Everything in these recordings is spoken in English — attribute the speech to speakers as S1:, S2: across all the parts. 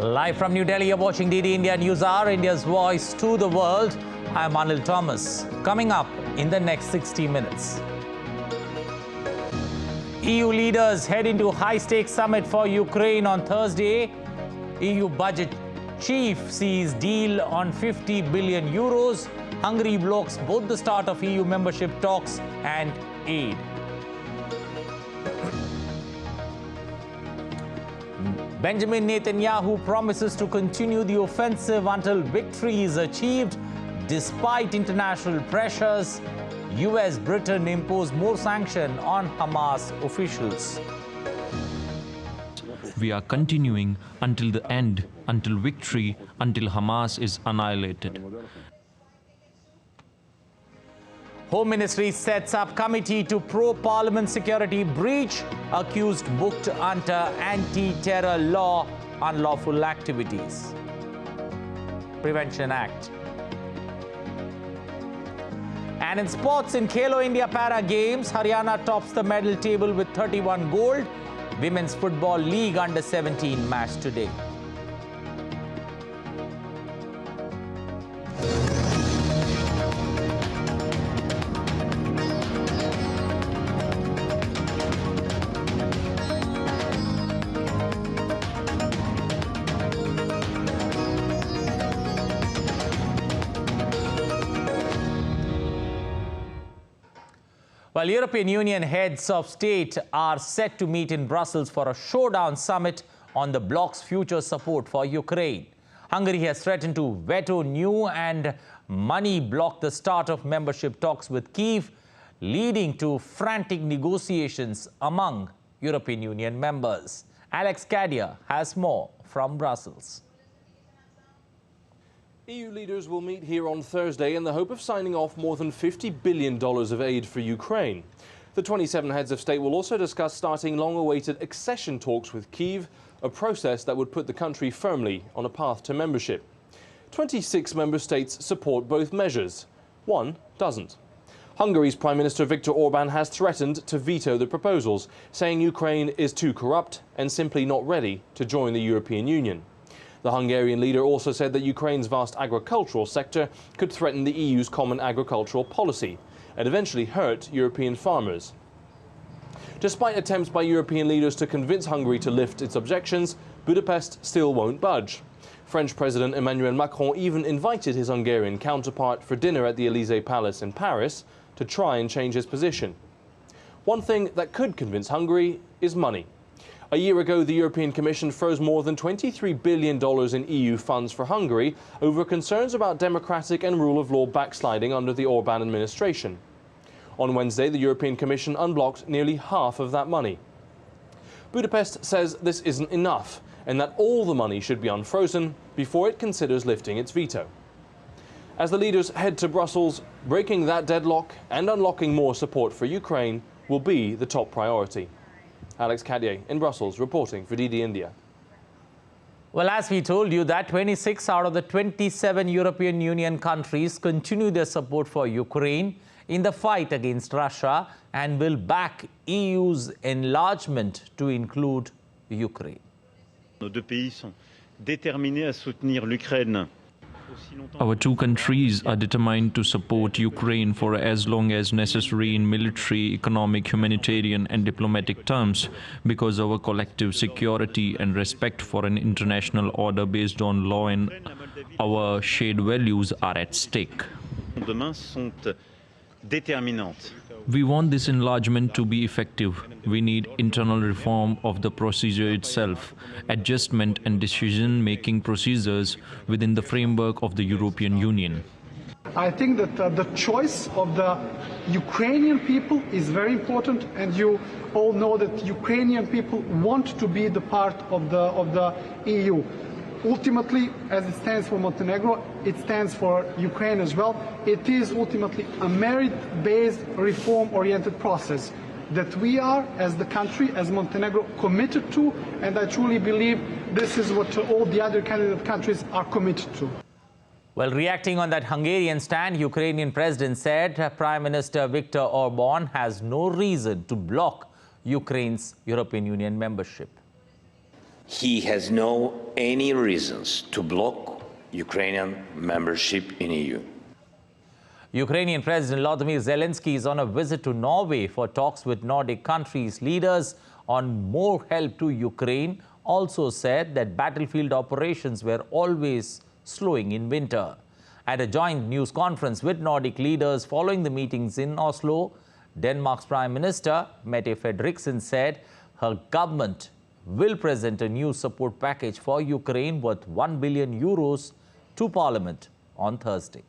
S1: Live from New Delhi, you're watching DD India News Hour, India's voice to the world. I'm Anil Thomas. Coming up in the next 60 minutes. EU leaders head into high-stakes summit for Ukraine on Thursday. EU budget chief sees deal on 50 billion euros. Hungary blocks both the start of EU membership talks and aid. Benjamin Netanyahu promises to continue the offensive until victory is achieved. Despite international pressures, US, Britain impose more sanction on Hamas officials.
S2: We are continuing until the end, until victory, until Hamas is annihilated.
S1: Home Ministry sets up committee to probe Parliament security breach. Accused booked under anti-terror law unlawful activities. Prevention Act. And in sports, in Khelo India Para Games, Haryana tops the medal table with 31 gold. Women's Football League Under-17 match today. While European Union heads of state are set to meet in Brussels for a showdown summit on the bloc's future support for Ukraine, Hungary has threatened to veto new and money block the start of membership talks with Kyiv, leading to frantic negotiations among European Union members. Alex Kadia has more from Brussels.
S3: EU leaders will meet here on Thursday in the hope of signing off more than $50 billion of aid for Ukraine. The 27 heads of state will also discuss starting long-awaited accession talks with Kyiv, a process that would put the country firmly on a path to membership. 26 member states support both measures. One doesn't. Hungary's Prime Minister Viktor Orban has threatened to veto the proposals, saying Ukraine is too corrupt and simply not ready to join the European Union. The Hungarian leader also said that Ukraine's vast agricultural sector could threaten the EU's common agricultural policy and eventually hurt European farmers. Despite attempts by European leaders to convince Hungary to lift its objections, Budapest still won't budge. French President Emmanuel Macron even invited his Hungarian counterpart for dinner at the Élysée Palace in Paris to try and change his position. One thing that could convince Hungary is money. A year ago, the European Commission froze more than $23 billion in EU funds for Hungary over concerns about democratic and rule of law backsliding under the Orban administration. On Wednesday, the European Commission unblocked nearly half of that money. Budapest says this isn't enough and that all the money should be unfrozen before it considers lifting its veto. As the leaders head to Brussels, breaking that deadlock and unlocking more support for Ukraine will be the top priority. Alex Kadia in Brussels, reporting for DD India.
S1: Well, as we told you that 26 out of the 27 European Union countries continue their support for Ukraine in the fight against Russia and will back EU's enlargement to include Ukraine.
S4: Nos deux pays sont déterminés à soutenir l'Ukraine.
S2: Our two countries are determined to support Ukraine for as long as necessary in military, economic, humanitarian and diplomatic terms, because our collective security and respect for an international order based on law and our shared values are at stake.
S4: Demain sont déterminantes.
S2: We want this enlargement to be effective. We need internal reform of the procedure itself, adjustment and decision-making procedures within the framework of the European Union.
S5: I think that the choice of the Ukrainian people is very important, and you all know that Ukrainian people want to be the part of the EU. Ultimately, as it stands for Montenegro, it stands for Ukraine as well. It is ultimately a merit-based, reform-oriented process that we are, as the country, as Montenegro, committed to, and I truly believe this is what all the other candidate countries are committed to.
S1: Well, reacting on that Hungarian stand, Ukrainian president said Prime Minister Viktor Orban has no reason to block Ukraine's European Union membership.
S6: He has any reasons to block Ukrainian membership in EU.
S1: Ukrainian President Volodymyr Zelensky is on a visit to Norway for talks with Nordic countries. Leaders on more help to Ukraine also said that battlefield operations were always slowing in winter. At a joint news conference with Nordic leaders following the meetings in Oslo, Denmark's Prime Minister Mette Frederiksen said her government will present a new support package for Ukraine worth €1 billion to Parliament on Thursday.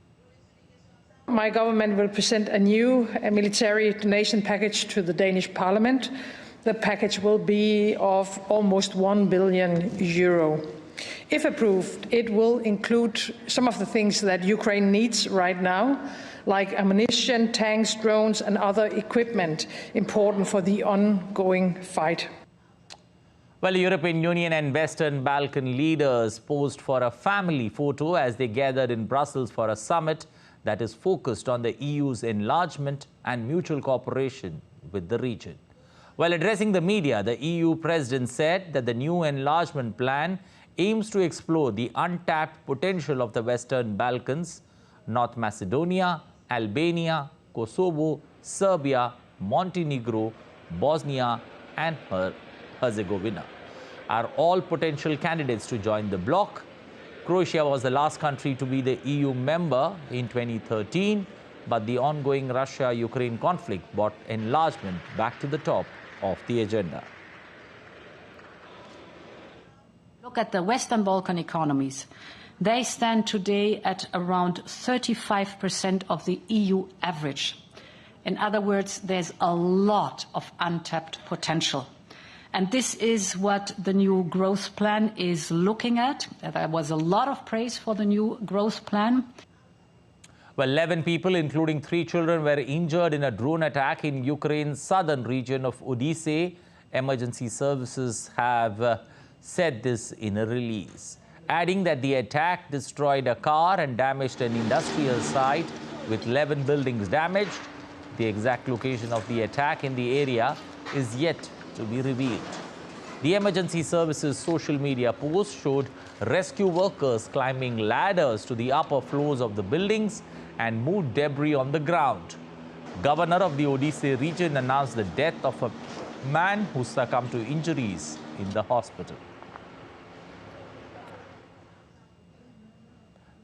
S7: My government will present a new military donation package to the Danish Parliament. The package will be of almost €1 billion. If approved, it will include some of the things that Ukraine needs right now, like ammunition, tanks, drones and other equipment important for the ongoing fight.
S1: Well, the European Union and Western Balkan leaders posed for a family photo as they gathered in Brussels for a summit that is focused on the EU's enlargement and mutual cooperation with the region. While addressing the media, the EU president said that the new enlargement plan aims to explore the untapped potential of the Western Balkans. North Macedonia, Albania, Kosovo, Serbia, Montenegro, Bosnia and Herzegovina are all potential candidates to join the bloc. Croatia was the last country to be the EU member in 2013, but the ongoing Russia-Ukraine conflict brought enlargement back to the top of the agenda.
S8: Look at the Western Balkan economies. They stand today at around 35% of the EU average. In other words, there's a lot of untapped potential. And this is what the new growth plan is looking at. There was a lot of praise for the new growth plan.
S1: Well, 11 people, including 3 children, were injured in a drone attack in Ukraine's southern region of Odessa. Emergency services have said this in a release, adding that the attack destroyed a car and damaged an industrial site with 11 buildings damaged. The exact location of the attack in the area is yet to be revealed. The emergency services social media post showed rescue workers climbing ladders to the upper floors of the buildings and moved debris on the ground. Governor of the Odessa region announced the death of a man who succumbed to injuries in the hospital.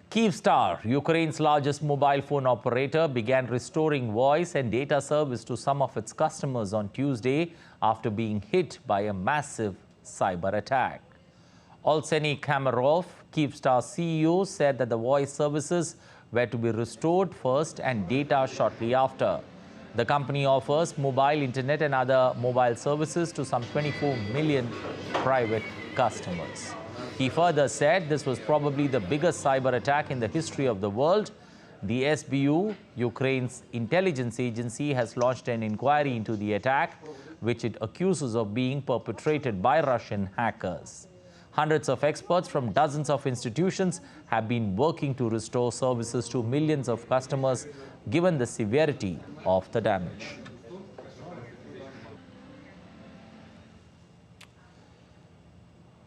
S1: Kyivstar, Ukraine's largest mobile phone operator, began restoring voice and data service to some of its customers on Tuesday after being hit by a massive cyber attack. Olseny Kamarov, Kyivstar CEO, said that the voice services were to be restored first and data shortly after. The company offers mobile internet and other mobile services to some 24 million private customers. He further said this was probably the biggest cyber attack in the history of the world. The SBU, Ukraine's intelligence agency, has launched an inquiry into the attack, which it accuses of being perpetrated by Russian hackers. Hundreds of experts from dozens of institutions have been working to restore services to millions of customers, given the severity of the damage.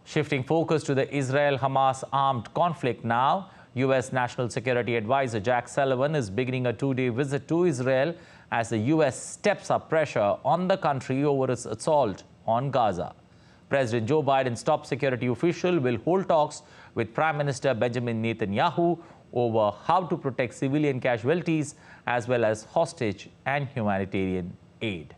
S1: Shifting focus to the Israel-Hamas armed conflict now, U.S. National Security Advisor Jack Sullivan is beginning a 2-day visit to Israel as the U.S. steps up pressure on the country over its assault on Gaza. President Joe Biden's top security official will hold talks with Prime Minister Benjamin Netanyahu over how to protect civilian casualties as well as hostage and humanitarian aid.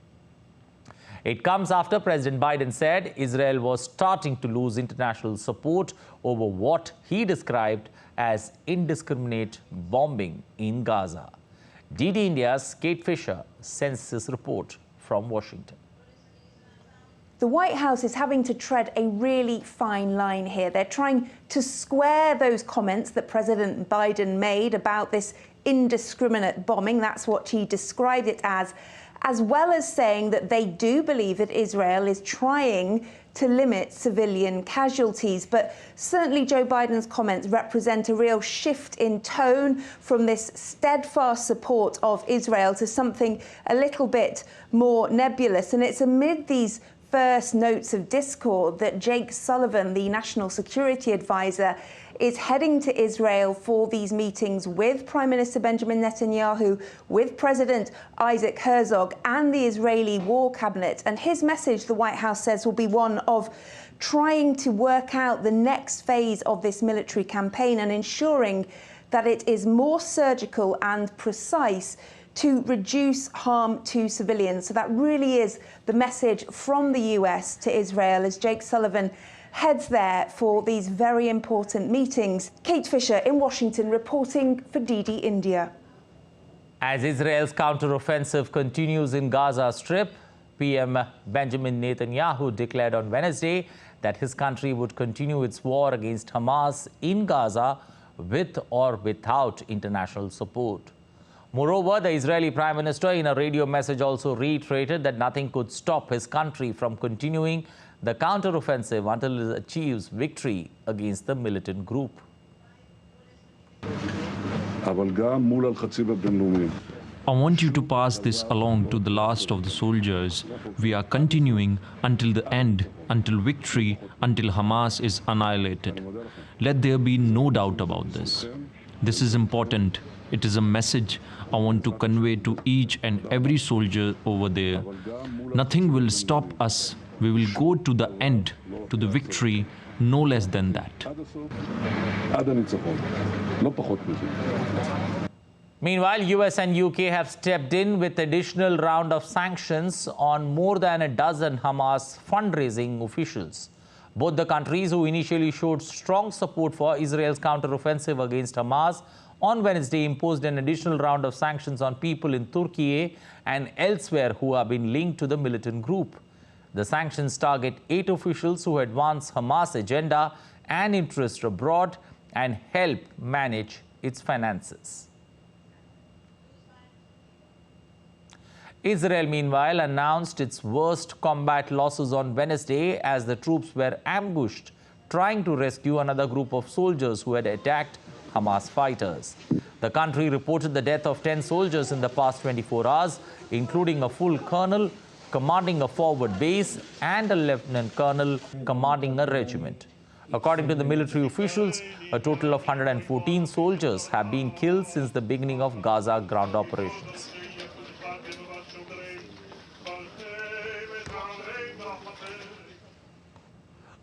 S1: It comes after President Biden said Israel was starting to lose international support over what he described as indiscriminate bombing in Gaza. DD India's Kate Fisher sends this report from Washington.
S9: The White House is having to tread a really fine line here. They're trying to square those comments that President Biden made about this indiscriminate bombing. That's what he described it as well as saying that they do believe that Israel is trying to limit civilian casualties. But certainly Joe Biden's comments represent a real shift in tone from this steadfast support of Israel to something a little bit more nebulous. And it's amid these first notes of discord that Jake Sullivan, the National Security Advisor, is heading to Israel for these meetings with Prime Minister Benjamin Netanyahu, with President Isaac Herzog and the Israeli War Cabinet. And his message, the White House says, will be one of trying to work out the next phase of this military campaign and ensuring that it is more surgical and precise to reduce harm to civilians. So that really is the message from the US to Israel as Jake Sullivan heads there for these very important meetings. Kate Fisher in Washington reporting for DD India.
S1: As Israel's counteroffensive continues in Gaza Strip, PM Benjamin Netanyahu declared on Wednesday that his country would continue its war against Hamas in Gaza with or without international support. Moreover, the Israeli Prime Minister in a radio message also reiterated that nothing could stop his country from continuing the counteroffensive until it achieves victory against the militant group.
S2: I want you to pass this along to the last of the soldiers. We are continuing until the end, until victory, until Hamas is annihilated. Let there be no doubt about this. This is important. It is a message I want to convey to each and every soldier over there. Nothing will stop us. We will go to the end, to the victory, no less than that.
S1: Meanwhile, US and UK have stepped in with additional round of sanctions on more than a dozen Hamas fundraising officials. Both the countries, who initially showed strong support for Israel's counteroffensive against Hamas, on Wednesday imposed an additional round of sanctions on people in Turkey and elsewhere who have been linked to the militant group. The sanctions target 8 officials who advance Hamas' agenda and interests abroad and help manage its finances. Israel, meanwhile, announced its worst combat losses on Wednesday as the troops were ambushed trying to rescue another group of soldiers who had attacked Hamas fighters. The country reported the death of 10 soldiers in the past 24 hours, including a full colonel commanding a forward base and a lieutenant colonel commanding a regiment. According to the military officials, a total of 114 soldiers have been killed since the beginning of Gaza ground operations.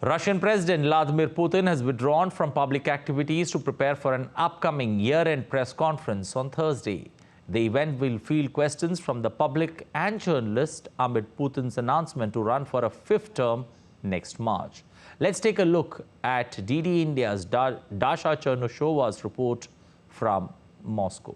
S1: Russian President Vladimir Putin has withdrawn from public activities to prepare for an upcoming year-end press conference on Thursday. The event will field questions from the public and journalists amid Putin's announcement to run for a 5th term next March. Let's take a look at DD India's Dasha Chernyshova's report from Moscow.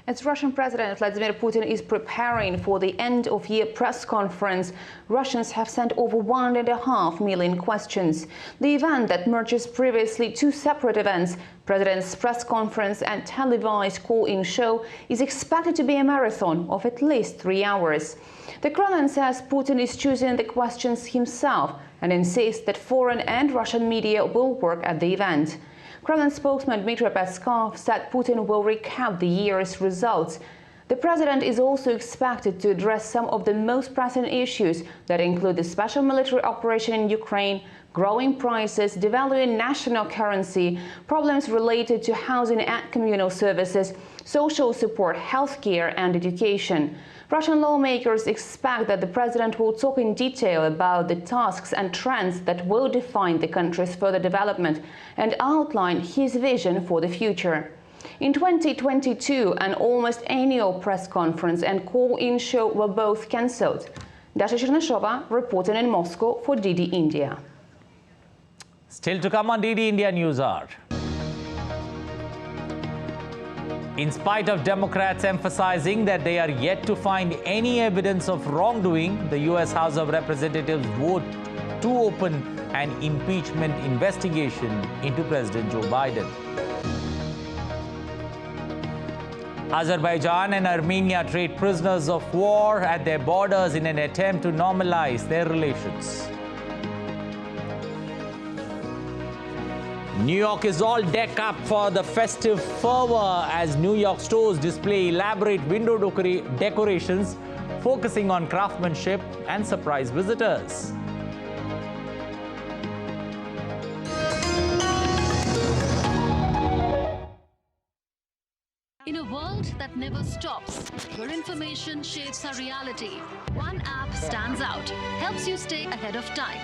S10: As Russian President Vladimir Putin is preparing for the end-of-year press conference, Russians have sent over 1.5 million questions. The event that merges previously 2 separate events, President's press conference and televised call-in show, is expected to be a marathon of at least 3 hours. The Kremlin says Putin is choosing the questions himself and insists that foreign and Russian media will work at the event. Kremlin spokesman Dmitry Peskov said Putin will recap the year's results. The president is also expected to address some of the most pressing issues that include the special military operation in Ukraine, growing prices, devaluing national currency, problems related to housing and communal services, social support, healthcare and education. Russian lawmakers expect that the president will talk in detail about the tasks and trends that will define the country's further development and outline his vision for the future. In 2022, an almost annual press conference and call-in show were both cancelled. Dasha Chernysshova reporting in Moscow for DD India.
S1: Still to come on DD India News Hour. In spite of Democrats emphasizing that they are yet to find any evidence of wrongdoing, the US House of Representatives voted to open an impeachment investigation into President Joe Biden. Azerbaijan and Armenia trade prisoners of war at their borders in an attempt to normalize their relations. New York is all decked up for the festive fervor as New York stores display elaborate window decorations focusing on craftsmanship and surprise visitors.
S11: In a world that never stops, where information shapes our reality, one app stands out, helps you stay ahead of time.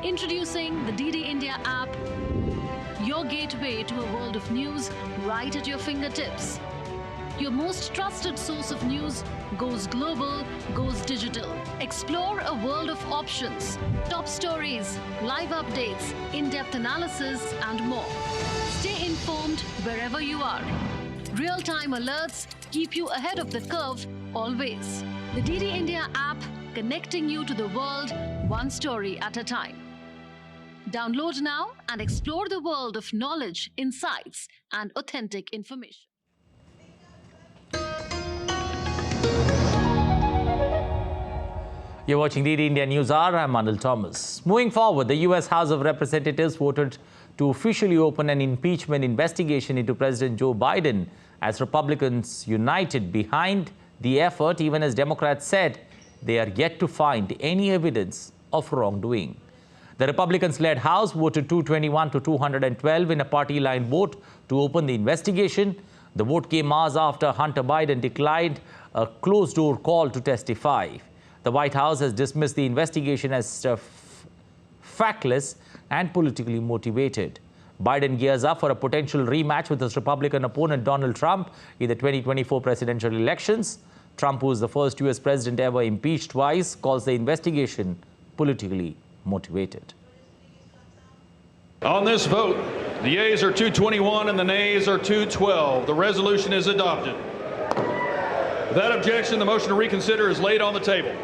S11: Introducing the DD India app, your gateway to a world of news right at your fingertips. Your most trusted source of news goes global, goes digital. Explore a world of options, top stories, live updates, in-depth analysis, and more. Stay informed wherever you are. Real-time alerts keep you ahead of the curve always. The DD India app, connecting you to the world one story at a time. Download now and explore the world of knowledge, insights, and authentic information.
S1: You're watching DD India News Hour. I'm Anil Thomas. Moving forward, the US House of Representatives voted to officially open an impeachment investigation into President Joe Biden as Republicans united behind the effort, even as Democrats said they are yet to find any evidence of wrongdoing. The Republicans-led House voted 221 to 212 in a party-line vote to open the investigation. The vote came hours after Hunter Biden declined a closed-door call to testify. The White House has dismissed the investigation as factless and politically motivated. Biden gears up for a potential rematch with his Republican opponent Donald Trump in the 2024 presidential elections. Trump, who is the first US president ever impeached twice, calls the investigation politically motivated.
S12: On this vote, the yeas are 221 and the nays are 212. The resolution is adopted. Without objection, the motion to reconsider is laid on the table.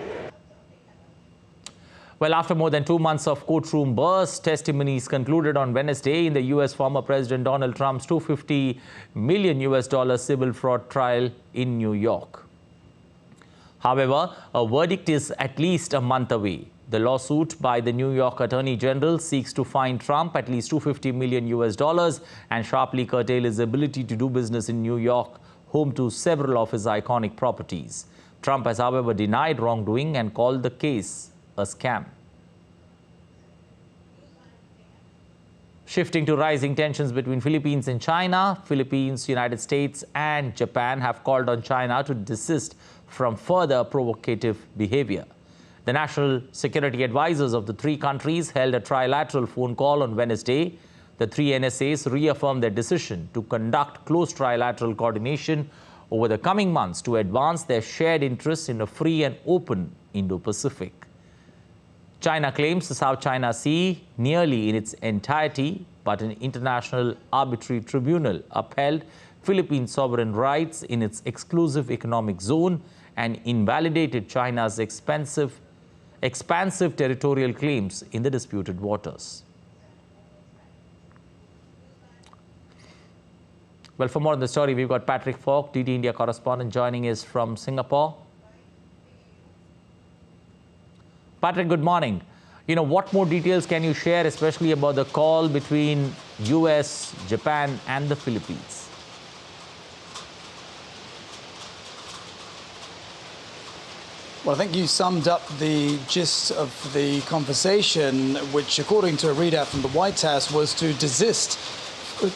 S1: Well, after more than 2 months of courtroom bursts, testimonies concluded on Wednesday in the U.S. former President Donald Trump's $250 million civil fraud trial in New York. However, a verdict is at least a month away. The lawsuit by the New York Attorney General seeks to fine Trump at least $250 million and sharply curtail his ability to do business in New York, home to several of his iconic properties. Trump has, however, denied wrongdoing and called the case a scam. Shifting to rising tensions between Philippines and China, Philippines, United States and Japan have called on China to desist from further provocative behavior. The national security advisors of the three countries held a trilateral phone call on Wednesday. The three NSAs reaffirmed their decision to conduct close trilateral coordination over the coming months to advance their shared interests in a free and open Indo-Pacific. China claims the South China Sea nearly in its entirety, but an international arbitrary tribunal upheld Philippine sovereign rights in its exclusive economic zone and invalidated China's expansive territorial claims in the disputed waters. Well, for more on the story, we've got Patrick Falk, DD India correspondent, joining us from Singapore. Patrick, good morning. What more details can you share, especially about the call between US, Japan and the Philippines?
S13: Well, I think you summed up the gist of the conversation, which, according to a readout from the White House, was to desist,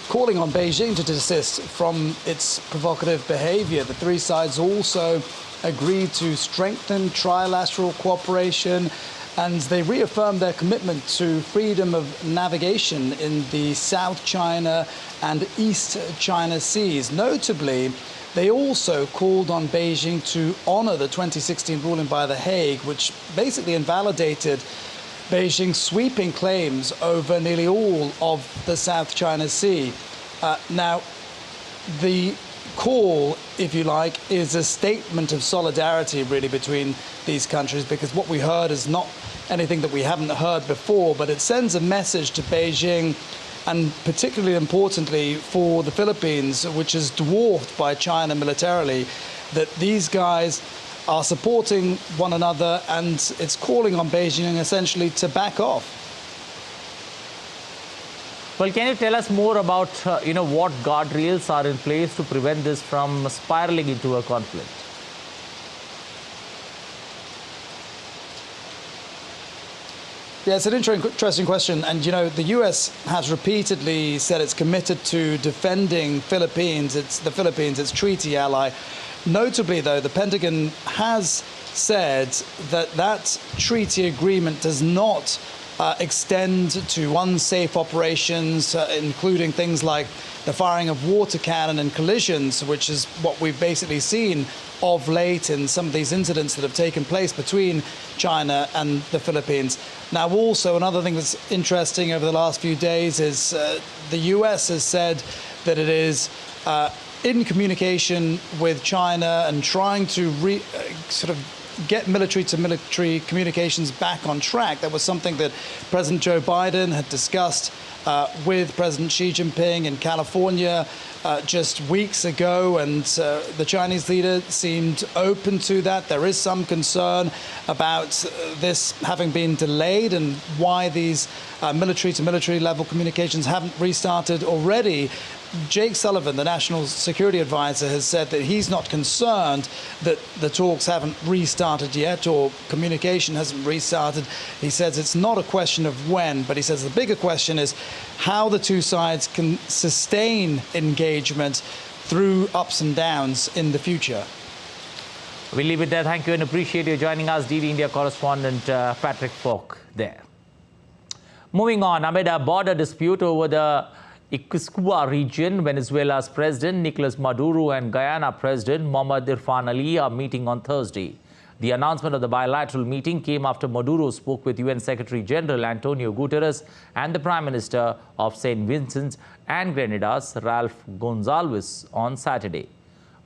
S13: calling on Beijing to desist from its provocative behavior. The three sides also agreed to strengthen trilateral cooperation, and they reaffirmed their commitment to freedom of navigation in the South China and East China Seas. Notably, they also called on Beijing to honor the 2016 ruling by The Hague, which basically invalidated Beijing's sweeping claims over nearly all of the South China Sea. Now, the call, if you like, is a statement of solidarity, really, between these countries, because what we heard is not anything that we haven't heard before, but it sends a message to Beijing, and particularly importantly for the Philippines, which is dwarfed by China militarily, that these guys are supporting one another, and it's calling on Beijing essentially to back off.
S1: Well, can you tell us more about, what guardrails are in place to prevent this from spiraling into a conflict?
S13: Yeah, it's an interesting question. And, the US has repeatedly said it's committed to defending Philippines. It's the Philippines, its treaty ally. Notably, though, the Pentagon has said that that treaty agreement does not extend to unsafe operations, including things like the firing of water cannon and collisions, which is what we've basically seen of late in some of these incidents that have taken place between China and the Philippines. Now, also, another thing that's interesting over the last few days is the US has said that it is in communication with China and trying to sort of get military-to-military communications back on track. That was something that President Joe Biden had discussed with President Xi Jinping in California just weeks ago, and the Chinese leader seemed open to that. There is some concern about this having been delayed and why these military-to-military level communications haven't restarted already. Jake Sullivan, the National Security Advisor, has said that he's not concerned that the talks haven't restarted yet or communication hasn't restarted. He says it's not a question of when, but he says the bigger question is how the two sides can sustain engagement through ups and downs in the future.
S1: We'll leave it there. Thank you and appreciate you joining us, DD India correspondent Patrick Falk there. Moving on, amid a border dispute over the Iquiscua region, Venezuela's President Nicolas Maduro and Guyana President Mohamed Irfan Ali are meeting on Thursday. The announcement of the bilateral meeting came after Maduro spoke with UN Secretary General Antonio Guterres and the Prime Minister of St. Vincent and Grenadines, Ralph Gonzalez, on Saturday.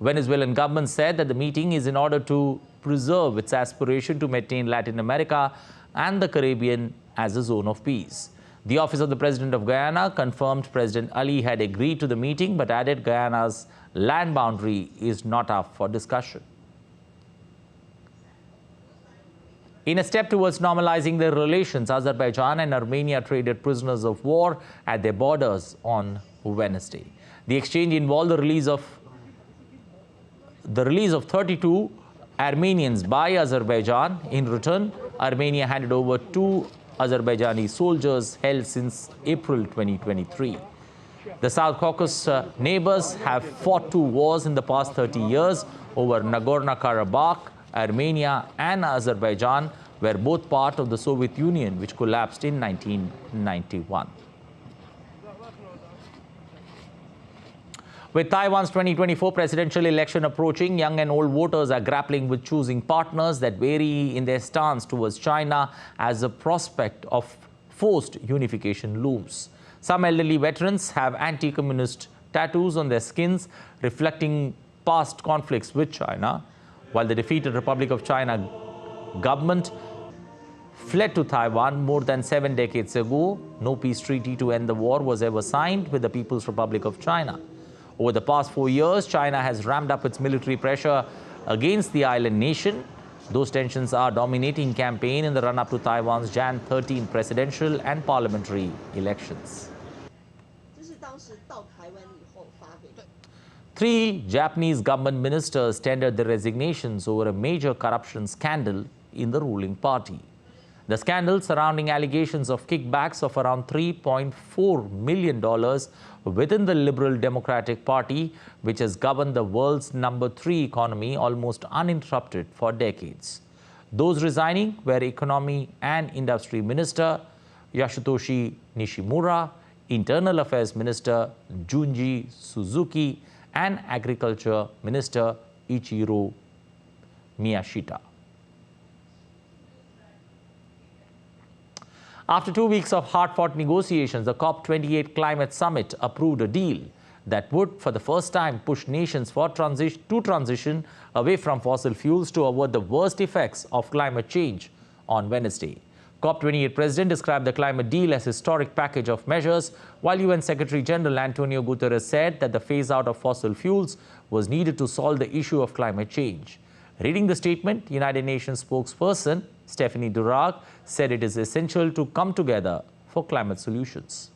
S1: Venezuelan government said that the meeting is in order to preserve its aspiration to maintain Latin America and the Caribbean as a zone of peace. The Office of the President of Guyana confirmed President Ali had agreed to the meeting, but added Guyana's land boundary is not up for discussion. In a step towards normalizing their relations, Azerbaijan and Armenia traded prisoners of war at their borders on Wednesday. The exchange involved the release of 32 Armenians by Azerbaijan. In return, Armenia handed over 2 Azerbaijani soldiers held since April 2023. The South Caucasus neighbors have fought 2 wars in the past 30 years over Nagorno-Karabakh. Armenia and Azerbaijan were both part of the Soviet Union, which collapsed in 1991. With Taiwan's 2024 presidential election approaching, young and old voters are grappling with choosing partners that vary in their stance towards China as the prospect of forced unification looms. Some elderly veterans have anti-communist tattoos on their skins reflecting past conflicts with China, while the defeated Republic of China government fled to Taiwan more than 7 decades ago. No peace treaty to end the war was ever signed with the People's Republic of China. Over the past 4 years, China has ramped up its military pressure against the island nation. Those tensions are dominating campaign in the run-up to Taiwan's Jan 13 presidential and parliamentary elections. 3 Japanese government ministers tendered their resignations over a major corruption scandal in the ruling party. The scandal surrounding allegations of kickbacks of around $3.4 million within the Liberal Democratic Party, which has governed the world's #3 economy almost uninterrupted for decades. Those resigning were Economy and Industry Minister Yasutoshi Nishimura, Internal Affairs Minister Junji Suzuki, and Agriculture Minister Ichiro Miyashita. After 2 weeks of hard-fought negotiations, the COP28 climate summit approved a deal that would, for the first time, push nations to transition away from fossil fuels to avoid the worst effects of climate change on Wednesday. COP28 President described the climate deal as a historic package of measures, while UN Secretary General Antonio Guterres said that the phase-out of fossil fuels was needed to solve the issue of climate change. Reading the statement, United Nations spokesperson Stephanie Durag said it is essential to come together for climate solutions.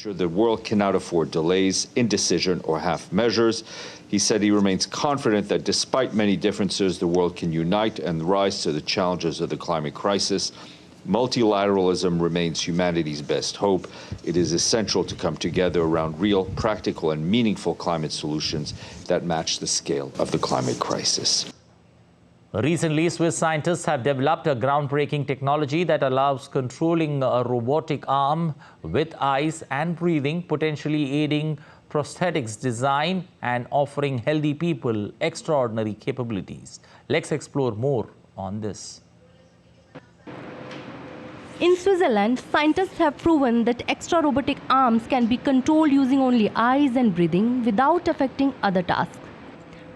S14: The world cannot afford delays, indecision, or half measures. He said he remains confident that despite many differences, the world can unite and rise to the challenges of the climate crisis. Multilateralism remains humanity's best hope. It is essential to come together around real, practical, and meaningful climate solutions that match the scale of the climate crisis.
S1: Recently, Swiss scientists have developed a groundbreaking technology that allows controlling a robotic arm with eyes and breathing, potentially aiding prosthetics design and offering healthy people extraordinary capabilities. Let's explore more on this.
S15: In Switzerland, scientists have proven that extra robotic arms can be controlled using only eyes and breathing without affecting other tasks.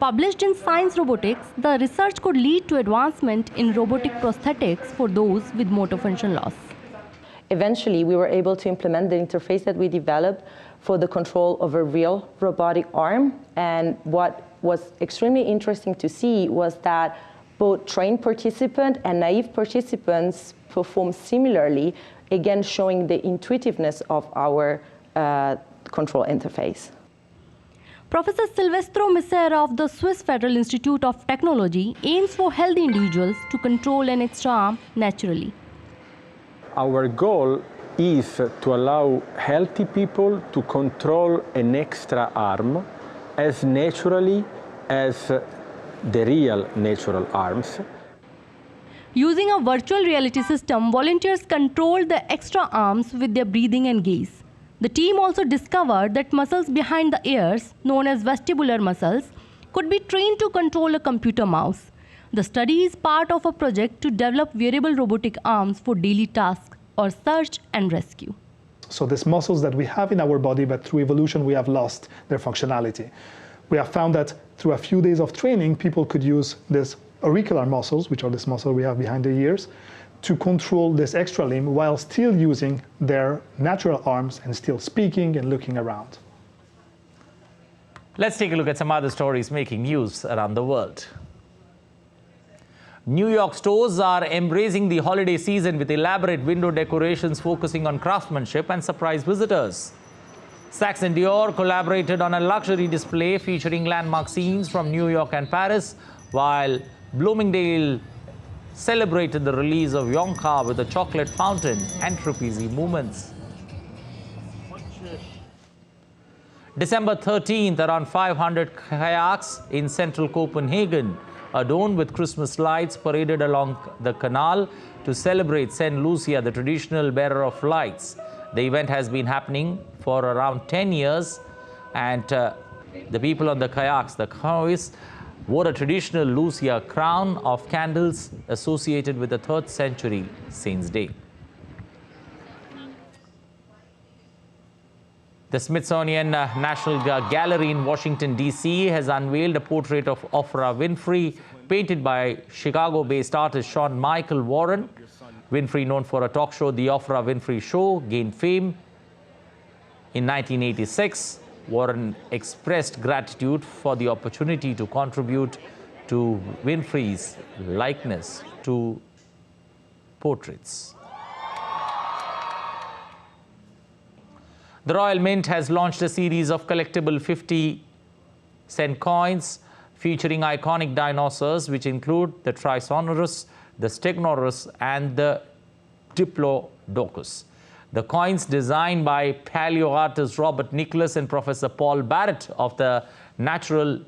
S15: Published in Science Robotics, the research could lead to advancement in robotic prosthetics for those with motor function loss.
S16: Eventually, we were able to implement the interface that we developed for the control of a real robotic arm. And what was extremely interesting to see was that both trained participants and naive participants performed similarly, again showing the intuitiveness of our control interface.
S15: Professor Silvestro Misera of the Swiss Federal Institute of Technology aims for healthy individuals to control an extra arm naturally.
S17: Our goal is to allow healthy people to control an extra arm as naturally as the real natural arms.
S15: Using a virtual reality system, volunteers controlled the extra arms with their breathing and gaze. The team also discovered that muscles behind the ears, known as vestibular muscles, could be trained to control a computer mouse. The study is part of a project to develop wearable robotic arms for daily tasks or search and rescue.
S5: So these muscles that we have in our body, but through evolution we have lost their functionality. We have found that through a few days of training, people could use these auricular muscles, which are this muscle we have behind the ears, to control this extra limb while still using their natural arms and still speaking and looking around.
S1: Let's take a look at some other stories making news around the world. New York stores are embracing the holiday season with elaborate window decorations focusing on craftsmanship and surprise visitors. Saks and Dior collaborated on a luxury display featuring landmark scenes from New York and Paris, while Bloomingdale celebrated the release of Yonka with a chocolate fountain and trapeze movements. December 13th, around 500 kayaks in central Copenhagen, adorned with Christmas lights, paraded along the canal to celebrate St. Lucia, the traditional bearer of lights. The event has been happening for around 10 years, and the people on the kayaks, the canoeists, wore a traditional Lucia crown of candles associated with the 3rd century Saint's Day. The Smithsonian National Gallery in Washington, D.C. has unveiled a portrait of Oprah Winfrey, painted by Chicago-based artist Sean Michael Warren. Winfrey, known for a talk show, The Oprah Winfrey Show, gained fame in 1986. Warren expressed gratitude for the opportunity to contribute to Winfrey's likeness to portraits. The Royal Mint has launched a series of collectible 50-cent coins featuring iconic dinosaurs, which include the Triceratops, the Stegosaurus, and the Diplodocus. The coins, designed by paleo artist Robert Nicholas and Professor Paul Barrett of the Natural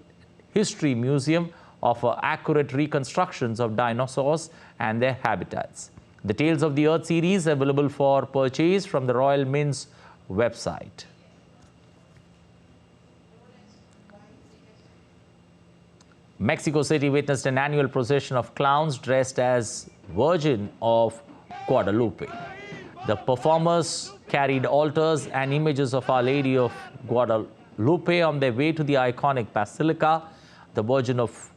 S1: History Museum, offer accurate reconstructions of dinosaurs and their habitats. The Tales of the Earth series available for purchase from the Royal Mint's website. Mexico City witnessed an annual procession of clowns dressed as Virgin of Guadalupe. The performers carried altars and images of Our Lady of Guadalupe on their way to the iconic basilica. The Virgin of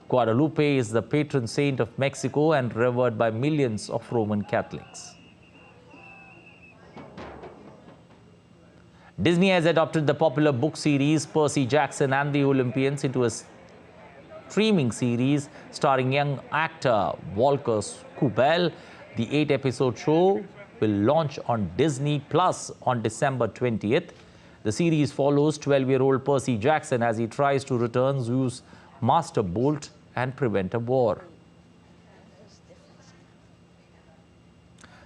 S1: Guadalupe is the patron saint of Mexico and revered by millions of Roman Catholics. Disney has adopted the popular book series Percy Jackson and the Olympians into a streaming series starring young actor Volker Skubel. The 8-episode show will launch on Disney Plus on December 20th. The series follows 12-year-old Percy Jackson as he tries to return Zeus' master bolt and prevent a war.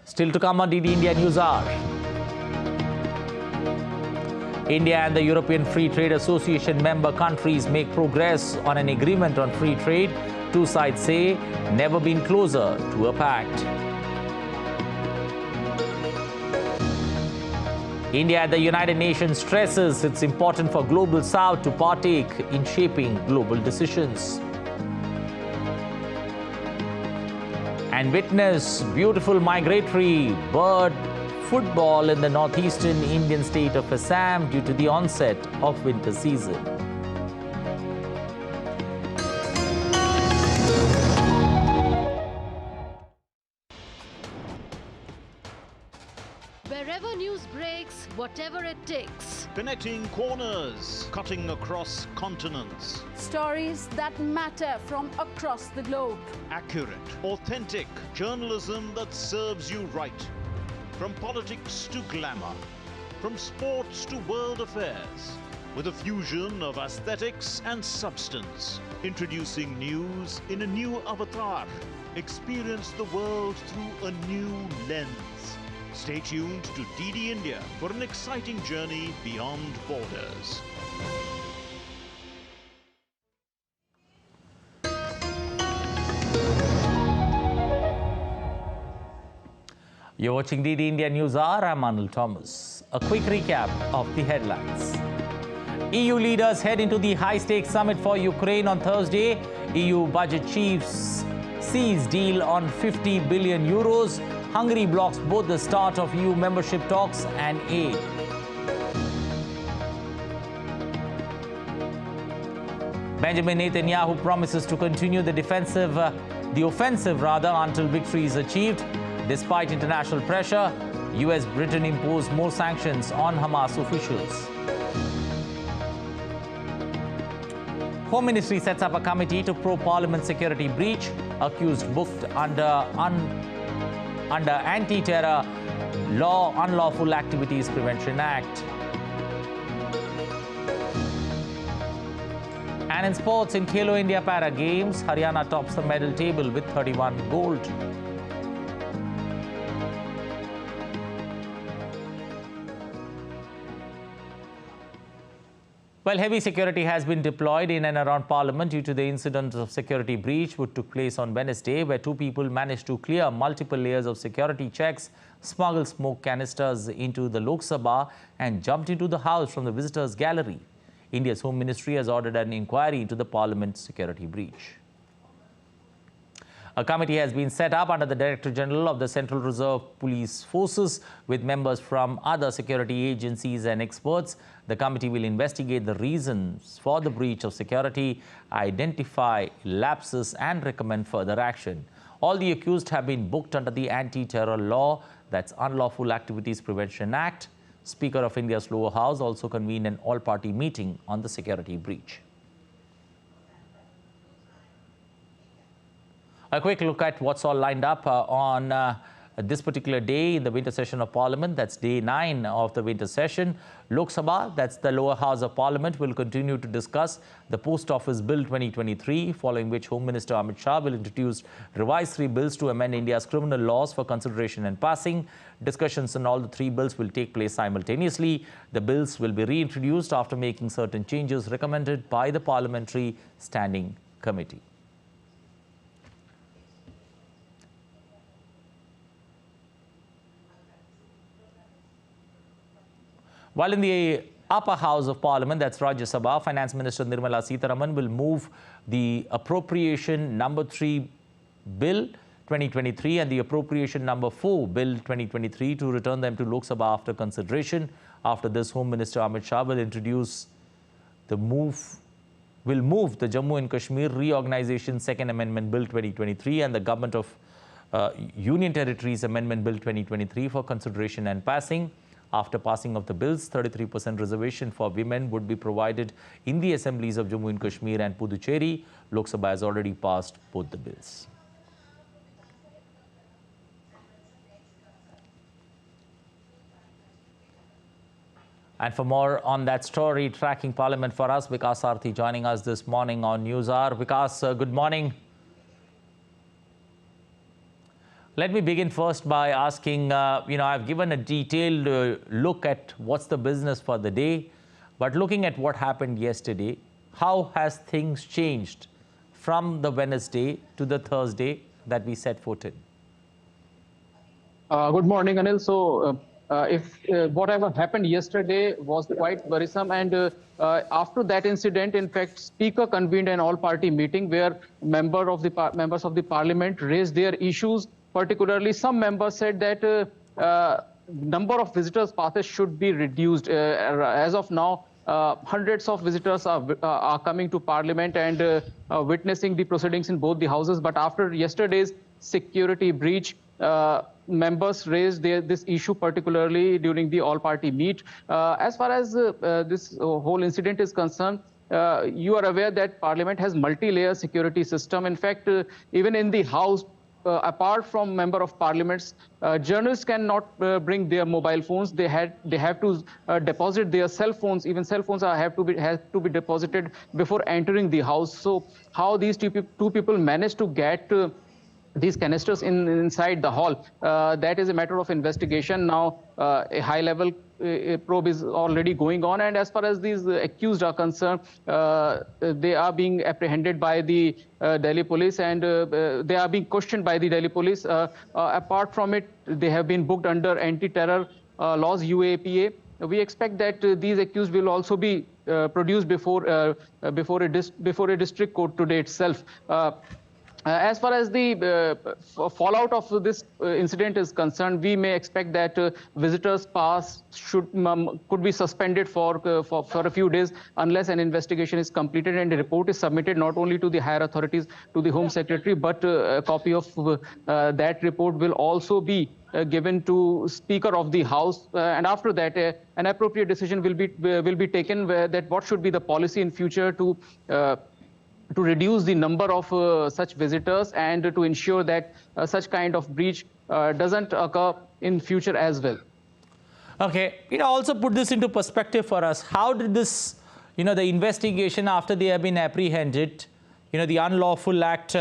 S1: Still to come on DD India News Hour. India and the European Free Trade Association member countries make progress on an agreement on free trade. Two sides say never been closer to a pact. India at the United Nations stresses it's important for Global South to partake in shaping global decisions. And witness beautiful migratory bird football in the northeastern Indian state of Assam due to the onset of winter season.
S11: Wherever news breaks, whatever it takes.
S18: Connecting corners, cutting across continents.
S11: Stories that matter from across the globe.
S18: Accurate, authentic journalism that serves you right. From politics to glamour, from sports to world affairs, with a fusion of aesthetics and substance. Introducing news in a new avatar. Experience the world through a new lens. Stay tuned to DD India for an exciting journey beyond borders.
S1: You're watching DD India News Hour. I'm Anil Thomas. A quick recap of the headlines. EU leaders head into the high-stakes summit for Ukraine on Thursday. EU budget chiefs seize deal on 50 billion euros. Hungary blocks both the start of EU membership talks and aid. Benjamin Netanyahu promises to continue the offensive until victory is achieved. Despite international pressure, US, Britain imposed more sanctions on Hamas officials. Home Ministry sets up a committee to probe Parliament security breach. Accused booked under Anti-Terror Law Unlawful Activities Prevention Act. And in sports, in Khelo India Para Games, Haryana tops the medal table with 31 gold. Well, heavy security has been deployed in and around Parliament due to the incident of security breach which took place on Wednesday, where two people managed to clear multiple layers of security checks, smuggle smoke canisters into the Lok Sabha and jumped into the house from the visitors' gallery. India's Home Ministry has ordered an inquiry into the Parliament security breach. A committee has been set up under the Director General of the Central Reserve Police Forces with members from other security agencies and experts. The committee will investigate the reasons for the breach of security, identify lapses and recommend further action. All the accused have been booked under the Anti-Terror Law, that's Unlawful Activities Prevention Act. Speaker of India's lower house also convened an all-party meeting on the security breach. A quick look at what's all lined up on this particular day in the winter session of Parliament. That's day 9 of the winter session. Lok Sabha, that's the lower house of Parliament, will continue to discuss the Post Office Bill 2023, following which Home Minister Amit Shah will introduce revised 3 bills to amend India's criminal laws for consideration and passing. Discussions on all the 3 bills will take place simultaneously. The bills will be reintroduced after making certain changes recommended by the Parliamentary Standing Committee. While in the upper house of Parliament, that's Rajya Sabha, Finance Minister Nirmala Sitharaman will move the Appropriation Number 3 Bill 2023 and the Appropriation Number 4 Bill 2023 to return them to Lok Sabha after consideration. After this, Home Minister Amit Shah will move the Jammu and Kashmir Reorganization Second Amendment Bill 2023 and the Government of Union Territories Amendment Bill 2023 for consideration and passing. After passing of the bills, 33% reservation for women would be provided in the assemblies of Jammu and Kashmir and Puducherry. Lok Sabha has already passed both the bills. And for more on that story, tracking Parliament for us, Vikas Sarthi joining us this morning on News Hour. Vikas, good morning. Let me begin first by asking, I've given a detailed look at what's the business for the day, but looking at what happened yesterday, how has things changed from the Wednesday to the Thursday that we set foot in?
S19: Good morning, Anil. So, whatever happened yesterday was quite worrisome, and after that incident, in fact, Speaker convened an all-party meeting where members of the Parliament raised their issues. Particularly, some members said that number of visitors passes should be reduced. As of now, hundreds of visitors are coming to Parliament and witnessing the proceedings in both the houses. But after yesterday's security breach, members raised this issue particularly during the all-party meet. As far as this whole incident is concerned, you are aware that Parliament has multi-layer security system. In fact, even in the House, apart from member of parliaments, journalists cannot bring their mobile phones. They have to deposit their cell phones. Even cell phones have to be deposited before entering the house. So how these two people managed to get these canisters inside the hall, that is a matter of investigation. Now a high-level probe is already going on, and as far as these accused are concerned, they are being apprehended by the Delhi police, and they are being questioned by the Delhi police. Apart from it, they have been booked under anti-terror laws, UAPA. We expect that these accused will also be produced before a district court today itself. As far as the fallout of this incident is concerned, we may expect that visitors' pass could be suspended for a few days unless an investigation is completed and a report is submitted not only to the higher authorities, to the Home Secretary, but a copy of that report will also be given to Speaker of the House, and after that an appropriate decision will be taken that what should be the policy in future to reduce the number of such visitors and to ensure that such kind of breach doesn't occur in future as well.
S1: Okay, also put this into perspective for us. How did this, the investigation after they have been apprehended, the unlawful act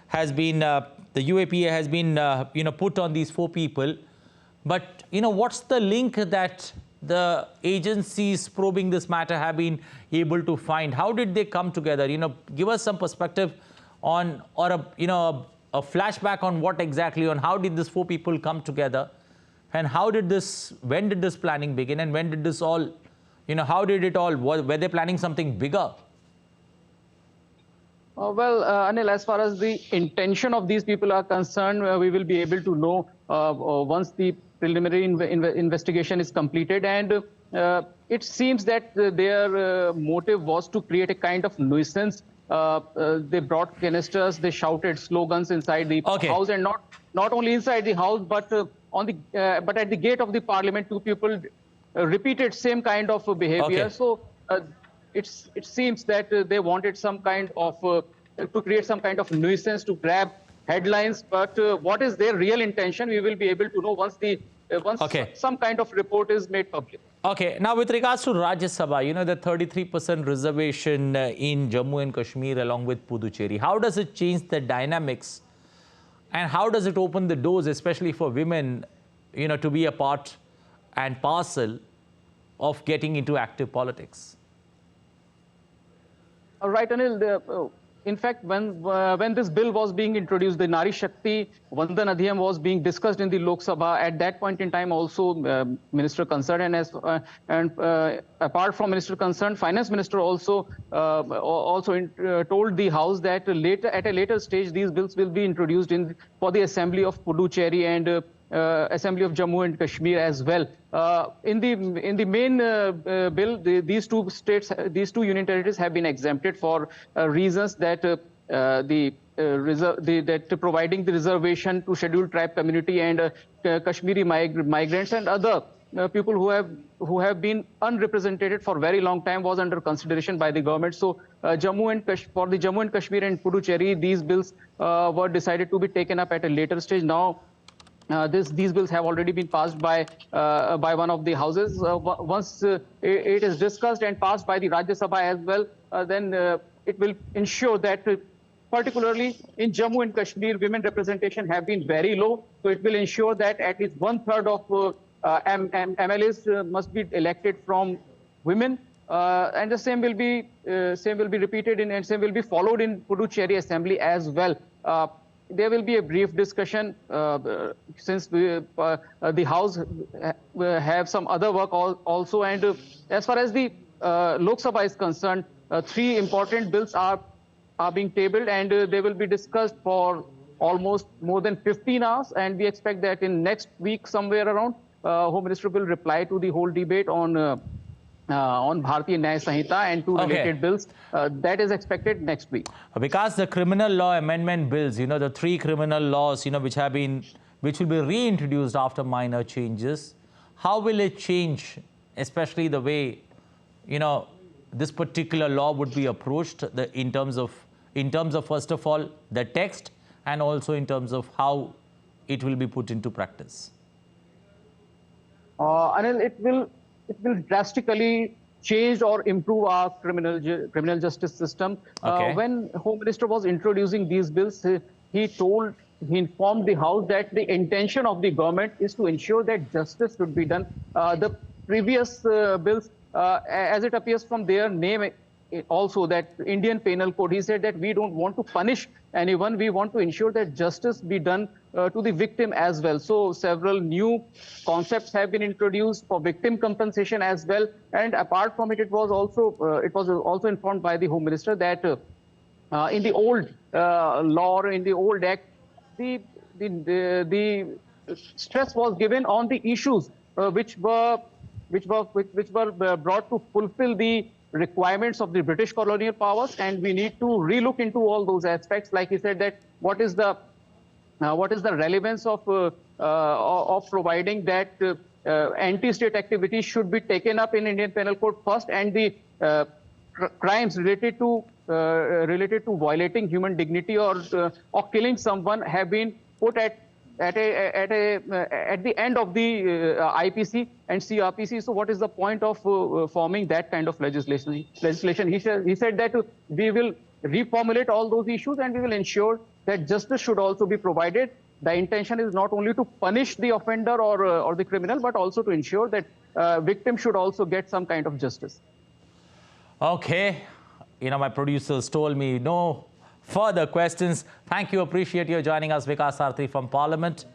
S1: has been, the UAPA has been, put on these 4 people. But, what's the link that the agencies probing this matter have been able to find? How did they come together? Give us some perspective on, or a flashback on what exactly, on how did these 4 people come together, and when did this planning begin, and when did this all, how did it all, were they planning something bigger?
S19: Well, Anil, as far as the intention of these people are concerned, we will be able to know once the preliminary investigation is completed, and it seems that their motive was to create a kind of nuisance. They brought canisters, they shouted slogans inside the house, and not only inside the house, but but at the gate of the Parliament, 2 people repeated same kind of behavior. So it seems that they wanted some kind of to create some kind of nuisance to grab headlines, but what is their real intention, we will be able to know once some kind of report is made public.
S1: Okay, now with regards to Rajya Sabha, the 33% reservation in Jammu and Kashmir along with Puducherry, how does it change the dynamics, and how does it open the doors, especially for women, to be a part and parcel of getting into active politics?
S19: Right, Anil. In fact, when this bill was being introduced, the Nari Shakti Vandan Adhiyam was being discussed in the Lok Sabha. At that point in time, also Minister concerned, and apart from Minister concerned, Finance Minister also told the House that at a later stage these bills will be introduced for the Assembly of Puducherry and Assembly of Jammu and Kashmir as well. In the main bill, these two union territories have been exempted for reasons that providing the reservation to scheduled tribe community and Kashmiri migrants and other people who have been unrepresented for very long time was under consideration by the government. So for the Jammu and Kashmir and Puducherry, these bills were decided to be taken up at a later stage. Now these bills have already been passed by one of the houses. Once it is discussed and passed by the Rajya Sabha as well, then it will ensure that particularly in Jammu and Kashmir, women representation have been very low. So it will ensure that at least 1/3 of MLAs must be elected from women. And the same will be repeated and same will be followed in Puducherry Assembly as well. There will be a brief discussion since the House have some other work also. And as far as the Lok Sabha is concerned, 3 important bills are being tabled, and they will be discussed for almost more than 15 hours. And we expect that in next week, somewhere around, Home Minister will reply to the whole debate on Bharatiya Nyaya Sanhita and 2 related bills. That is expected next week.
S1: Because the criminal law amendment bills, the 3 criminal laws, which will be reintroduced after minor changes, how will it change, especially the way, this particular law would be approached in terms of first of all the text, and also in terms of how it will be put into practice?
S19: Anil, it will drastically change or improve our criminal justice system. When Home Minister was introducing these bills, he informed the House that the intention of the government is to ensure that justice should be done. The previous bills, as it appears from their name also, that Indian Penal Code, he said that we don't want to punish anyone, we want to ensure that justice be done to the victim as well. So several new concepts have been introduced for victim compensation as well. And apart from it, it was also informed by the Home Minister that in the old law or in the old act, the stress was given on the issues which were brought to fulfill the requirements of the British colonial powers, and we need to relook into all those aspects. Like he said, that what is the relevance of providing that anti-state activities should be taken up in Indian Penal Code first, and the crimes related to violating human dignity or killing someone have been put at the end of the IPC and CRPC. So what is the point of forming that kind of legislation? He said that we will reformulate all those issues and we will ensure that justice should also be provided. The intention is not only to punish the offender or the criminal, but also to ensure that victims should also get some kind of justice.
S1: Okay. My producers told me no further questions. Thank you. Appreciate you joining us, Vikas Sarthi from Parliament.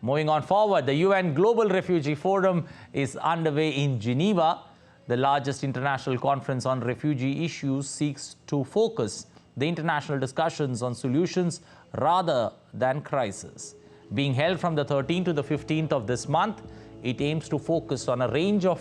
S1: Moving on forward, the UN Global Refugee Forum is underway in Geneva. The largest international conference on refugee issues seeks to focus the international discussions on solutions rather than crisis. Being held from the 13th to the 15th of this month, it aims to focus on a range of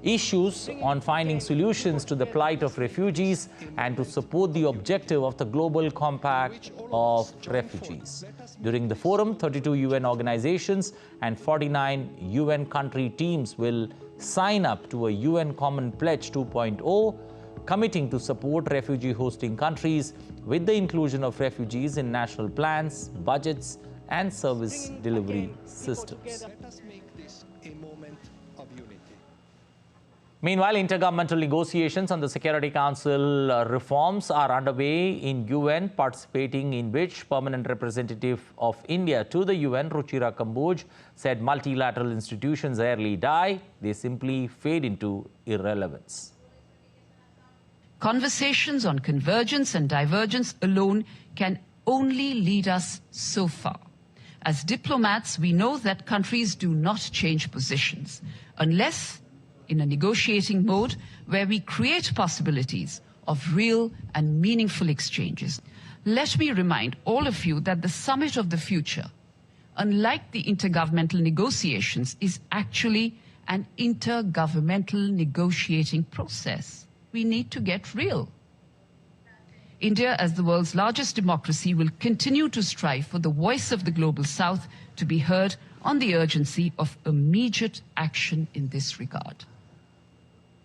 S1: issues on finding solutions to the plight of refugees and to support the objective of the Global Compact of Refugees. During the forum, 32 UN organizations and 49 UN country teams will sign up to a UN Common Pledge 2.0, committing to support refugee hosting countries with the inclusion of refugees in national plans, budgets, and service delivery systems. Meanwhile, intergovernmental negotiations on the Security Council reforms are underway in UN, participating in which permanent representative of India to the UN, Ruchira Kamboj, said multilateral institutions rarely die, they simply fade into irrelevance.
S20: Conversations on convergence and divergence alone can only lead us so far. As diplomats, we know that countries do not change positions unless in a negotiating mode where we create possibilities of real and meaningful exchanges. Let me remind all of you that the Summit of the Future, unlike the intergovernmental negotiations, is actually an intergovernmental negotiating process. We need to get real. India, as the world's largest democracy, will continue to strive for the voice of the Global South to be heard on the urgency of immediate action in this regard.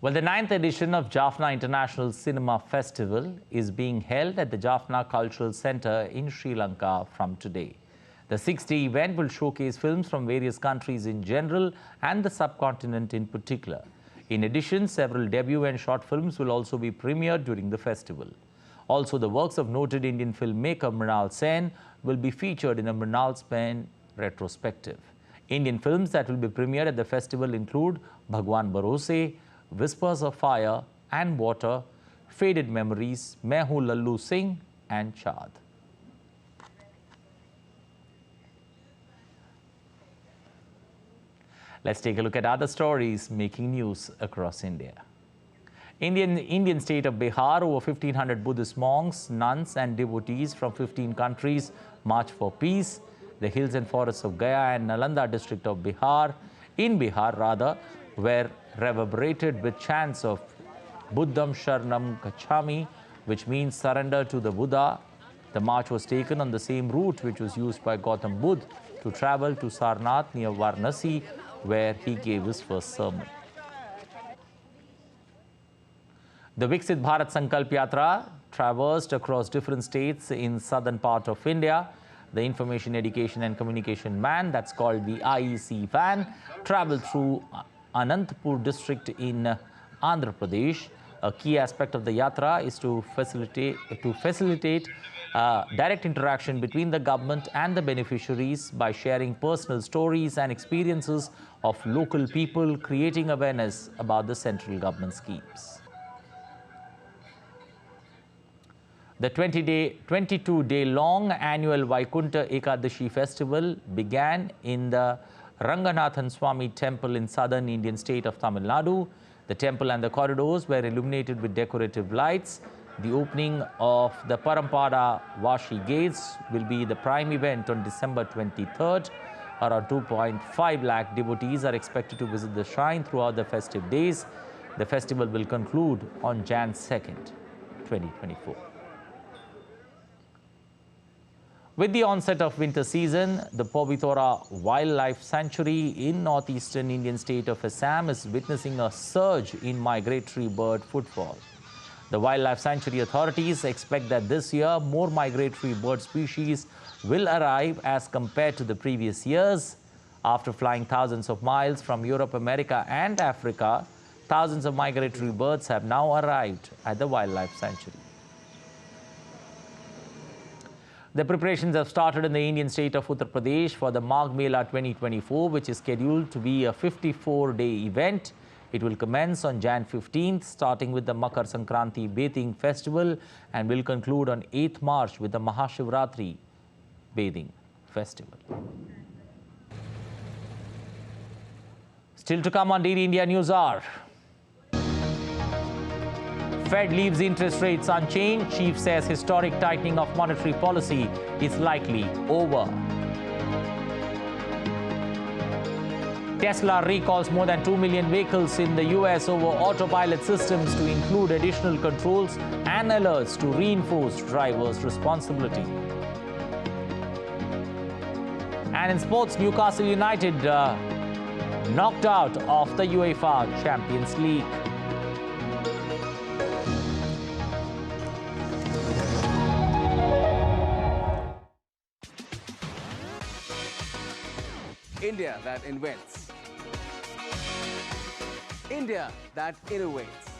S1: Well, the 9th edition of Jaffna International Cinema Festival is being held at the Jaffna Cultural Centre in Sri Lanka from today. The 6-day event will showcase films from various countries in general and the subcontinent in particular. In addition, several debut and short films will also be premiered during the festival. Also, the works of noted Indian filmmaker Mrinal Sen will be featured in a Mrinal Sen retrospective. Indian films that will be premiered at the festival include Bhagwan Bharose, Whispers of Fire and Water, Faded Memories, Main Hoon Lallu Singh and Chad. Let's take a look at other stories making news across India. Indian state of Bihar, over 1,500 Buddhist monks, nuns and devotees from 15 countries march for peace. The hills and forests of Gaya and Nalanda district of Bihar, were reverberated with chants of Buddham Sharanam Gacchami, which means surrender to the Buddha. The march was taken on the same route which was used by Gautam Buddha to travel to Sarnath near Varanasi, where he gave his first sermon. The Viksit Bharat Sankalp Yatra traversed across different states in southern part of India. The Information, Education and Communication van, that's called the IEC van, traveled through Anantapur district in Andhra Pradesh. A key aspect of the yatra is to facilitate direct interaction between the government and the beneficiaries by sharing personal stories and experiences of local people, creating awareness about the central government schemes. The 22-day-long annual Vaikunta Ekadashi festival began in the Ranganathan Swami temple in southern Indian state of Tamil Nadu. The temple and the corridors were illuminated with decorative lights. The opening of the Parampara Vashi gates will be the prime event on December 23rd. Around 2.5 lakh devotees are expected to visit the shrine throughout the festive days. The festival will conclude on Jan 2nd, 2024. With the onset of winter season, the Povithora Wildlife Sanctuary in northeastern Indian state of Assam is witnessing a surge in migratory bird footfall. The Wildlife Sanctuary authorities expect that this year more migratory bird species will arrive as compared to the previous years. After flying thousands of miles from Europe, America and Africa, thousands of migratory birds have now arrived at the Wildlife Sanctuary. The preparations have started in the Indian state of Uttar Pradesh for the Magh Mela 2024, which is scheduled to be a 54-day event. It will commence on Jan 15th, starting with the Makar Sankranti Bathing Festival and will conclude on 8th March with the Mahashivratri Bathing Festival. Still to come on DD India News Hour. Fed leaves interest rates unchanged. Chief says historic tightening of monetary policy is likely over. Tesla recalls more than 2 million vehicles in the US over autopilot systems to include additional controls and alerts to reinforce drivers' responsibility. And in sports, Newcastle United knocked out of the UEFA Champions League.
S21: India that invents. India that innovates.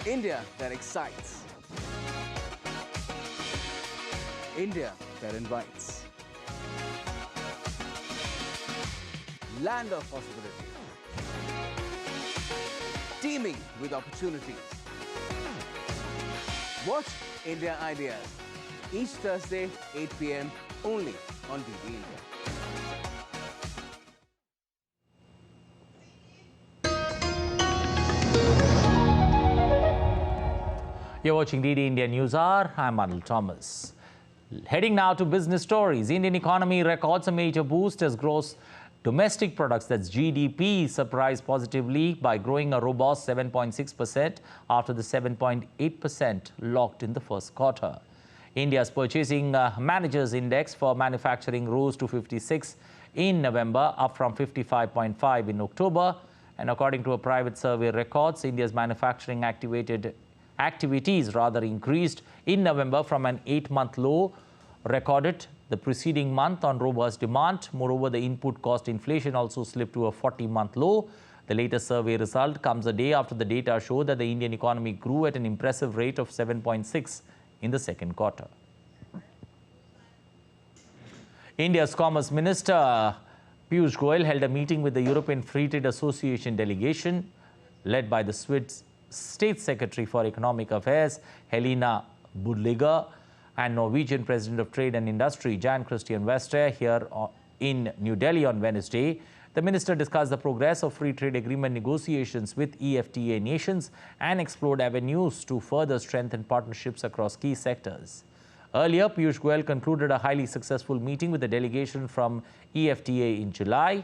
S21: India that excites. India that invites. Land of possibility. Teeming with opportunities. Watch India Ideas each Thursday, 8 p.m. only on DD India.
S1: You're watching DD India News Hour. I'm Arnold Thomas. Heading now to business stories. Indian economy records a major boost as gross domestic products, that's GDP, surprised positively by growing a robust 7.6% after the 7.8% locked in the first quarter. India's Purchasing Managers Index for manufacturing rose to 56 in November, up from 55.5 in October. And according to a private survey records, India's manufacturing activities increased in November from an 8-month low recorded the preceding month on robust demand. Moreover, the input cost inflation also slipped to a 40-month low. The latest survey result comes a day after the data showed that the Indian economy grew at an impressive rate of 7.6 in the second quarter. India's Commerce Minister Piyush Goyal held a meeting with the European Free Trade Association delegation led by the Swiss State Secretary for Economic Affairs Helena Budliger and Norwegian President of Trade and Industry Jan Christian Vestre here in New Delhi on Wednesday. The minister discussed the progress of free trade agreement negotiations with EFTA nations and explored avenues to further strengthen partnerships across key sectors. Earlier, Piyush Goyal concluded a highly successful meeting with the delegation from EFTA in July.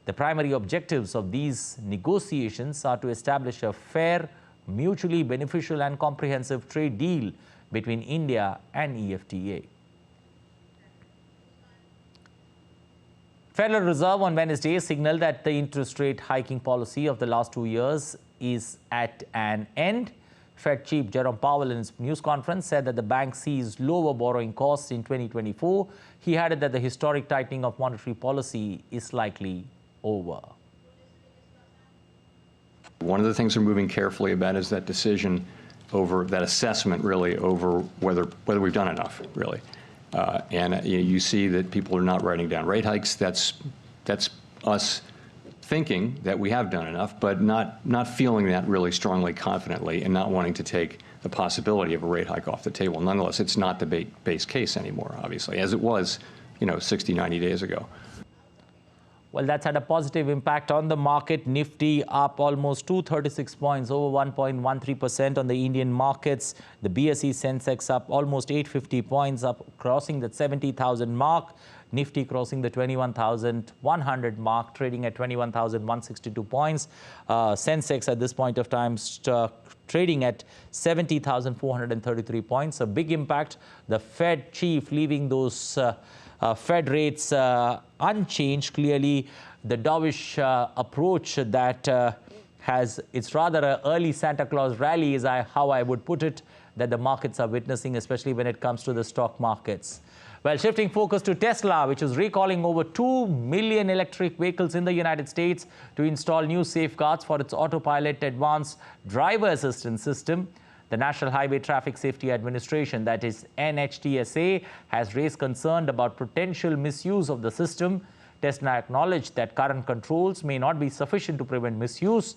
S1: The primary objectives of these negotiations are to establish a fair, mutually beneficial and comprehensive trade deal between India and EFTA. Federal Reserve on Wednesday signaled that the interest rate hiking policy of the last 2 years is at an end. Fed Chief Jerome Powell in his news conference said that the bank sees lower borrowing costs in 2024. He added that the historic tightening of monetary policy is likely over.
S3: One of the things we're moving carefully about is that decision over that assessment, really, over whether we've done enough, really. You see that people are not writing down rate hikes. That's us thinking that we have done enough, but not feeling that really strongly, confidently, and not wanting to take the possibility of a rate hike off the table. Nonetheless, it's not the base case anymore, obviously, as it was, 60, 90 days ago.
S1: Well, that's had a positive impact on the market. Nifty up almost 236 points, over 1.13% on the Indian markets. The BSE Sensex up almost 850 points, up crossing the 70,000 mark. Nifty crossing the 21,100 mark, trading at 21,162 points. Sensex at this point of time trading at 70,433 points. A big impact. The Fed chief leaving those Fed rates unchanged. Clearly, the dovish approach that it's rather an early Santa Claus rally is how I would put it, that the markets are witnessing, especially when it comes to the stock markets. Well, shifting focus to Tesla, which is recalling over 2 million electric vehicles in the United States to install new safeguards for its autopilot advanced driver assistance system. The National Highway Traffic Safety Administration, that is NHTSA, has raised concern about potential misuse of the system. Tesla acknowledged that current controls may not be sufficient to prevent misuse,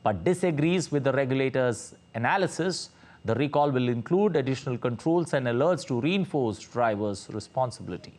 S1: but disagrees with the regulator's analysis. The recall will include additional controls and alerts to reinforce drivers' responsibility.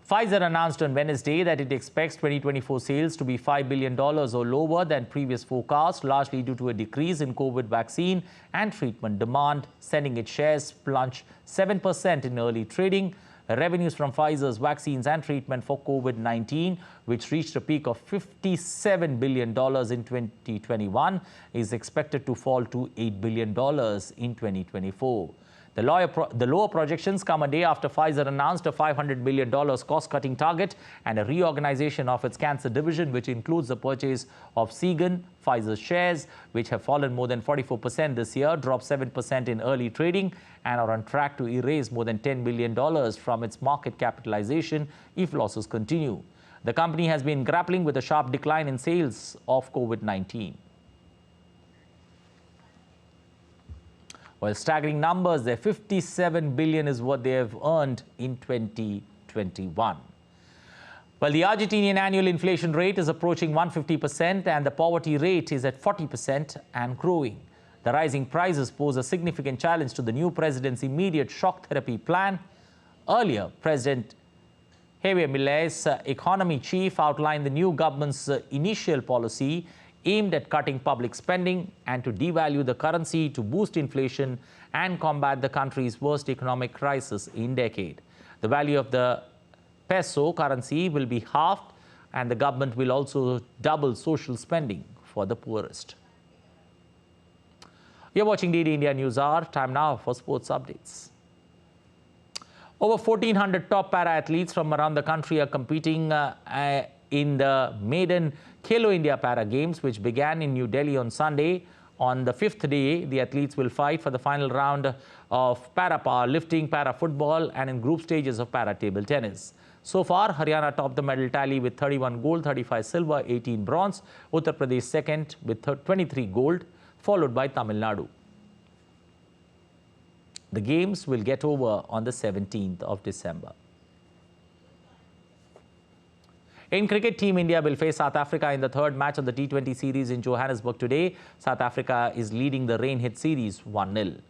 S1: Pfizer announced on Wednesday that it expects 2024 sales to be $5 billion or lower than previous forecasts, largely due to a decrease in COVID vaccine and treatment demand, sending its shares plunge 7% in early trading. Revenues from Pfizer's vaccines and treatment for COVID-19, which reached a peak of $57 billion in 2021, is expected to fall to $8 billion in 2024. The lower projections come a day after Pfizer announced a $500 million cost-cutting target and a reorganization of its cancer division, which includes the purchase of Seagen. Pfizer's shares, which have fallen more than 44% this year, dropped 7% in early trading and are on track to erase more than $10 billion from its market capitalization if losses continue. The company has been grappling with a sharp decline in sales of COVID-19. Well, staggering numbers there, $57 billion is what they have earned in 2021. Well, the Argentinian annual inflation rate is approaching 150% and the poverty rate is at 40% and growing. The rising prices pose a significant challenge to the new president's immediate shock therapy plan. Earlier, President Javier Milei's economy chief outlined the new government's initial policy aimed at cutting public spending and to devalue the currency to boost inflation and combat the country's worst economic crisis in decade. The value of the peso currency will be halved and the government will also double social spending for the poorest. You're watching DD India News Hour. Time now for sports updates. Over 1,400 top para-athletes from around the country are competing in the maiden Khelo India Para Games, which began in New Delhi on Sunday. On the 5th day, the athletes will fight for the final round of para-powerlifting, para-football and in group stages of para-table tennis. So far, Haryana topped the medal tally with 31 gold, 35 silver, 18 bronze. Uttar Pradesh second with 23 gold, followed by Tamil Nadu. The games will get over on the 17th of December. In cricket, Team India will face South Africa in the third match of the T20 series in Johannesburg today. South Africa is leading the rain-hit series 1-0.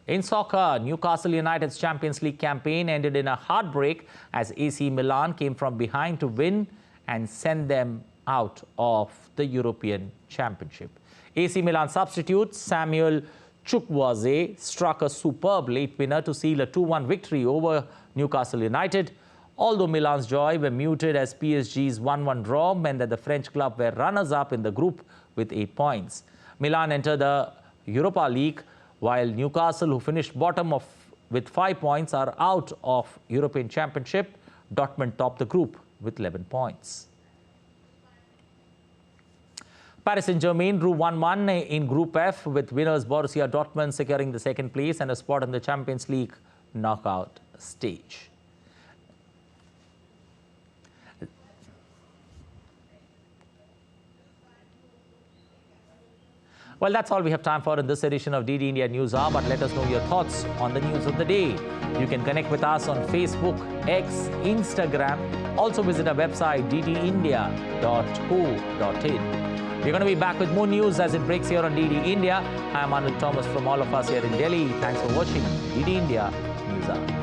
S1: In soccer, Newcastle United's Champions League campaign ended in a heartbreak as AC Milan came from behind to win and send them out of the European Championship. AC Milan substitute Samuel Chukwueze struck a superb late winner to seal a 2-1 victory over Newcastle United. Although Milan's joy were muted as PSG's 1-1 draw meant that the French club were runners-up in the group with 8 points. Milan entered the Europa League, while Newcastle, who finished bottom with 5 points, are out of European Championship. Dortmund topped the group with 11 points. Paris Saint-Germain drew 1-1 in Group F, with winners Borussia Dortmund securing the second place and a spot in the Champions League knockout stage. Well, that's all we have time for in this edition of DD India News Hour, but let us know your thoughts on the news of the day. You can connect with us on Facebook, X, Instagram. Also visit our website ddindia.co.in. We're going to be back with more news as it breaks here on DD India. I'm Anil Thomas from all of us here in Delhi. Thanks for watching DD India News Hour.